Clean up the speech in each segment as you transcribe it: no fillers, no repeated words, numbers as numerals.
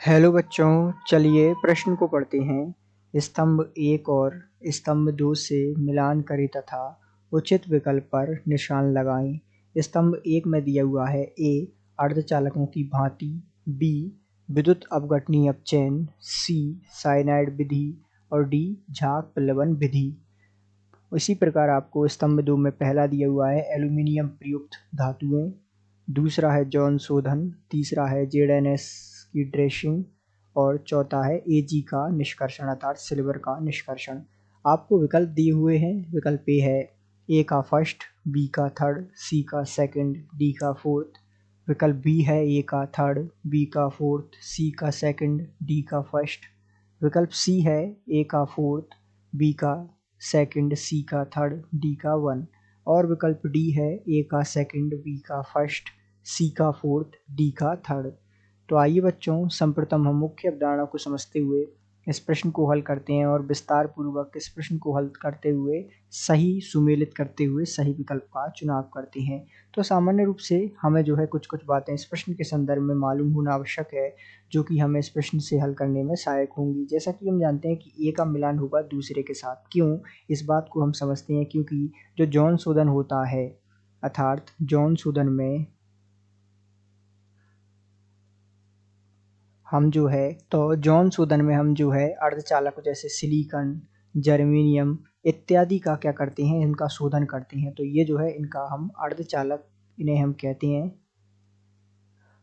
Hello बच्चों, चलिए प्रश्न को पढ़ते हैं। स्तंभ 1 और स्तंभ 2 से मिलान करें तथा उचित विकल्प पर निशान लगाएं। स्तंभ 1 में दिया हुआ है ए अर्धचालकों की भांति, बी विद्युत अपघटनी अपचयन, सी साइनाइड विधि और डी झाग प्लवन विधि। इसी प्रकार आपको स्तंभ 2 में पहला दिया हुआ है एल्यूमीनियम प्रयुक्त धातुएं, दूसरा है जॉन शोधन, तीसरा है जेडएनएस की ड्रेसिंग और चौथा है एजी का निष्कर्षण अर्थात सिल्वर का निष्कर्षण। आपको विकल्प दिए हुए हैं। विकल्प ए है ए का फर्स्ट, बी का थर्ड, सी का सेकंड, डी का फोर्थ। विकल्प बी है ए का थर्ड, बी का फोर्थ, सी का सेकंड, डी का फर्स्ट। विकल्प सी है ए का फोर्थ, बी का सेकंड, सी का थर्ड, डी का वन। और विकल्प डी है ए का सेकंड, बी का फर्स्ट, सी का फोर्थ, डी का थर्ड। तो आइए बच्चों, सर्वप्रथम हम मुख्य अवधारणा को समझते हुए इस प्रश्न को हल करते हैं और विस्तार पूर्वक इस प्रश्न को हल करते हुए सही सुमेलित करते हुए सही विकल्प का चुनाव करते हैं। तो सामान्य रूप से हमें जो है कुछ बातें इस प्रश्न के संदर्भ में मालूम होना आवश्यक है, जो कि हमें इस प्रश्न से हल करने में सहायक होंगी। जैसा कि हम जानते हैं कि ए का मिलान होगा दूसरे के साथ। क्यों? इस बात को हम समझते हैं क्योंकि जो जॉन शोधन होता है अर्थात जॉन शोधन में हम जो है अर्धचालक जैसे सिलिकॉन, जर्मेनियम इत्यादि का क्या करते हैं, इनका शोधन करते हैं। तो ये जो है इनका हम अर्धचालक इन्हें हम कहते हैं।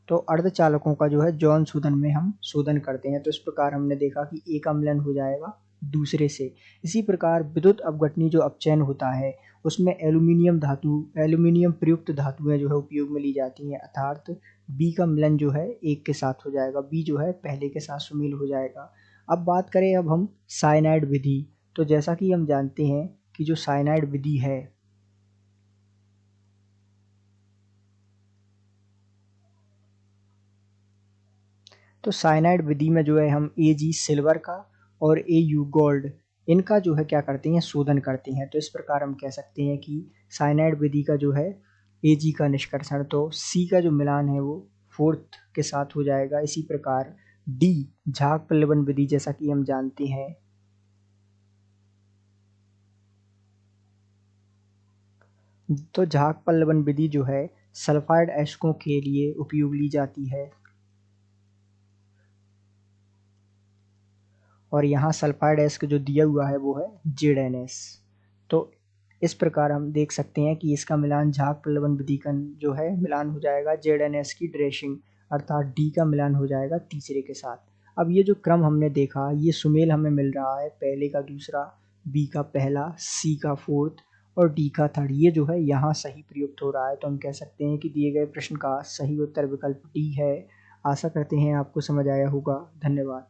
तो अर्धचालकों का जो है जॉन शोधन में हम शोधन करते हैं। तो इस प्रकार हमने देखा कि ए का मिलन हो जाएगा दूसरे से। इसी प्रकार विद्युत अपघटनी जो अपचयन होता है उसमें एल्यूमिनियम प्रयुक्त धातुएं जो है उपयोग में ली जाती हैं, अर्थात बी का मिलन जो है एक के साथ हो जाएगा, बी जो है पहले के साथ सुमेल हो जाएगा। अब बात करें अब हम साइनाइड विधि। तो जैसा कि हम जानते हैं कि जो साइनाइड विधि है तो साइनाइड विधि में जो है हम एजी सिल्वर का और एयू गोल्ड इनका जो है क्या करते हैं, शोधन करते हैं। तो इस प्रकार हम कह सकते हैं कि साइनाइड विधि का जो है एजी का निष्कर्षण, तो सी का जो मिलान है वो फोर्थ के साथ हो जाएगा। इसी प्रकार डी झाग प्लवन विधि, जैसा कि हम जानते हैं तो झाग प्लवन विधि जो है सल्फाइड अयस्कों के लिए उपयोग ली जाती है और यहाँ सल्फाइड अयस्क जो दिया हुआ है वो है जेडएनएस। तो इस प्रकार हम देख सकते हैं कि इसका मिलान झाग प्लवन विधि का जो है मिलान हो जाएगा जेडएनएस की ड्रेसिंग अर्थात डी का मिलान हो जाएगा तीसरे के साथ। अब ये जो क्रम हमने देखा ये सुमेल हमें मिल रहा है, पहले का दूसरा, बी का पहला, सी का फोर्थ और डी का थर्ड। ये जो है यहाँ सही प्रयुक्त हो रहा है। तो हम कह सकते हैं कि दिए गए प्रश्न का सही उत्तर विकल्प डी है। आशा करते हैं आपको समझ आया होगा। धन्यवाद।